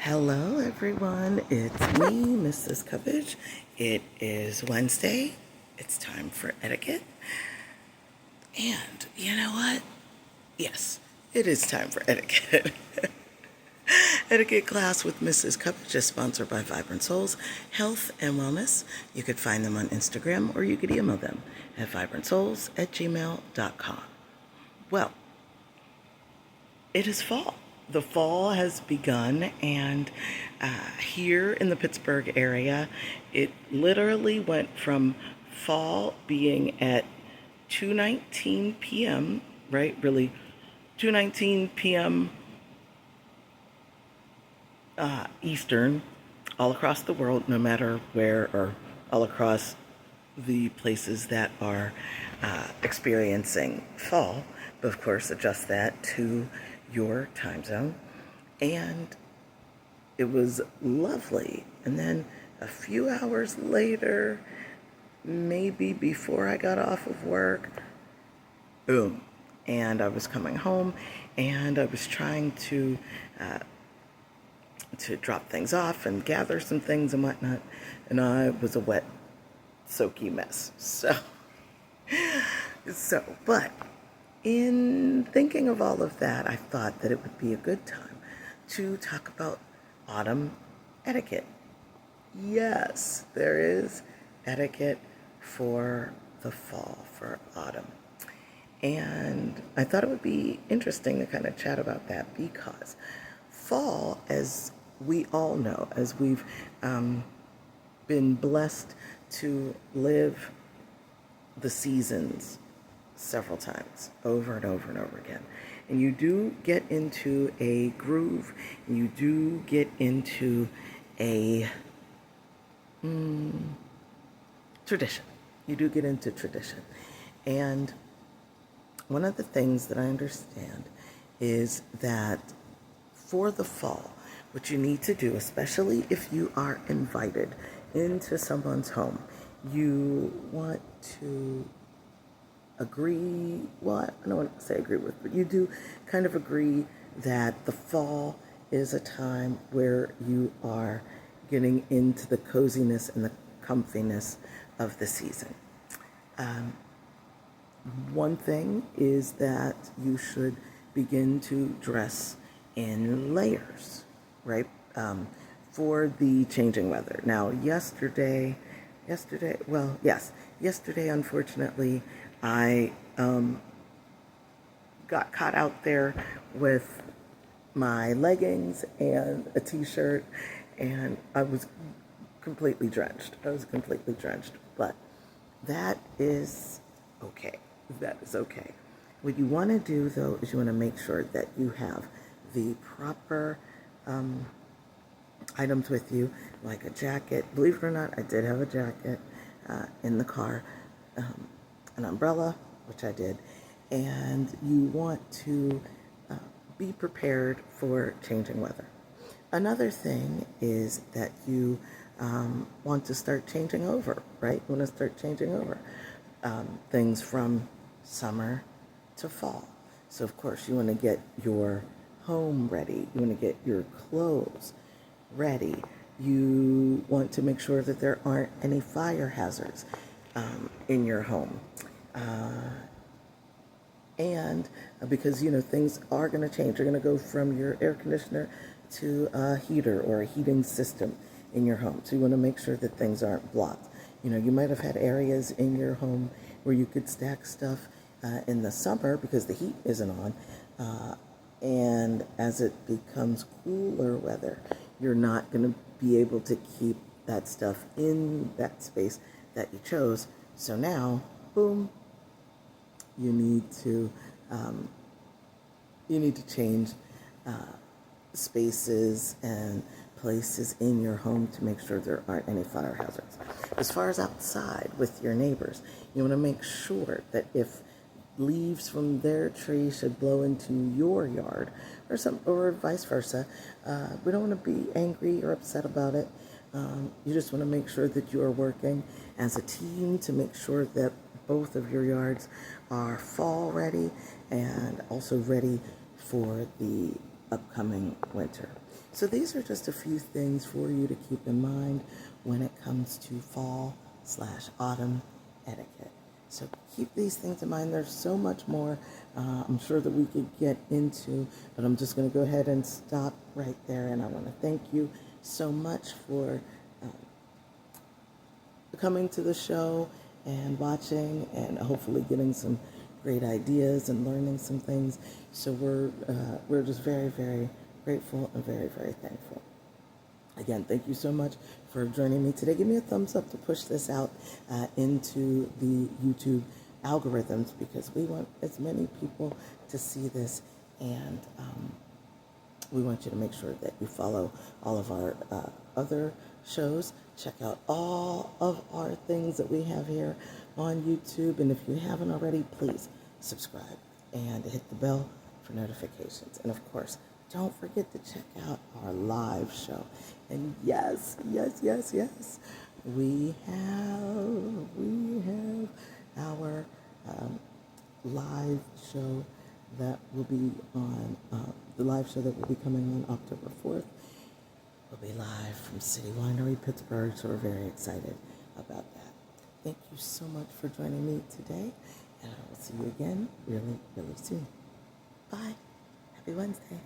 Hello, everyone. It's me, Mrs. Cubbage. It is Wednesday. It's time for etiquette. And you know what? Yes, it is time for etiquette. Etiquette class with Mrs. Cubbage is sponsored by Vibrant Souls Health and Wellness. You could find them on Instagram or you could email them at vibrantsouls@gmail.com. Well, it is fall. The fall has begun, and here in the Pittsburgh area, it literally went from fall being at 2:19 p.m., right? Really, 2:19 p.m. Eastern, all across the world, no matter where, or all across the places that are experiencing fall. But of course, adjust that to your time zone. And it was lovely. And then a few hours later, maybe before I got off of work, boom. And I was coming home and I was trying to drop things off and gather some things and whatnot. And I was a wet, soaky mess. But in thinking of all of that, I thought that it would be a good time to talk about autumn etiquette. Yes, there is etiquette for the fall, for autumn. And I thought it would be interesting to kind of chat about that because fall, as we all know, as we've been blessed to live the seasons several times, over and over and over again. And you do get into a groove, and you do get into a tradition. You do get into tradition. And one of the things that I understand is that for the fall, what you need to do, especially if you are invited into someone's home, you want to agree, well, I don't want to say agree with, but you do kind of agree that the fall is a time where you are getting into the coziness and the comfiness of the season. One thing is that you should begin to dress in layers, right? For the changing weather. Now, yesterday, unfortunately, I got caught out there with my leggings and a t-shirt, and I was completely drenched. But that is okay. That is okay. What you want to do, though, is you want to make sure that you have the proper items with you, like a jacket. Believe it or not, I did have a jacket in the car, an umbrella, which I did, and you want to be prepared for changing weather. Another thing is that you want to start changing over, right? You want to start changing over things from summer to fall. So, of course, you want to get your home ready. You want to get your clothes ready. You want to make sure that there aren't any fire hazards in your home. And because, things are going to change. You're going to go from your air conditioner to a heater or a heating system in your home. So you want to make sure that things aren't blocked. You might have had areas in your home where you could stack stuff in the summer because the heat isn't on. And as it becomes cooler weather, you're not going to be able to keep that stuff in that space that you chose. So now, boom, you need to change spaces and places in your home to make sure there aren't any fire hazards. As far as outside with your neighbors, you want to make sure that if leaves from their tree should blow into your yard or vice versa, we don't want to be angry or upset about it. You just want to make sure that you are working as a team to make sure that both of your yards are fall ready and also ready for the upcoming winter. So these are just a few things for you to keep in mind when it comes to fall/autumn etiquette. So keep these things in mind. There's so much more I'm sure that we could get into, but I'm just going to go ahead and stop right there. And I want to thank you so much for coming to the show and watching and hopefully getting some great ideas and learning some things. So we're just very, very grateful and very, very thankful. Again, thank you so much for joining me today. Give me a thumbs up to push this out into the YouTube algorithms, because we want as many people to see this, and we want you to make sure that you follow all of our other shows. Check out all of our things that we have here on YouTube. And if you haven't already, please subscribe and hit the bell for notifications. And of course, don't forget to check out our live show. And yes, we have our live show that will be on, the live show that will be coming on October 4th. We'll be live from City Winery, Pittsburgh, so we're very excited about that. Thank you so much for joining me today, and I will see you again really, really soon. Bye. Happy Wednesday.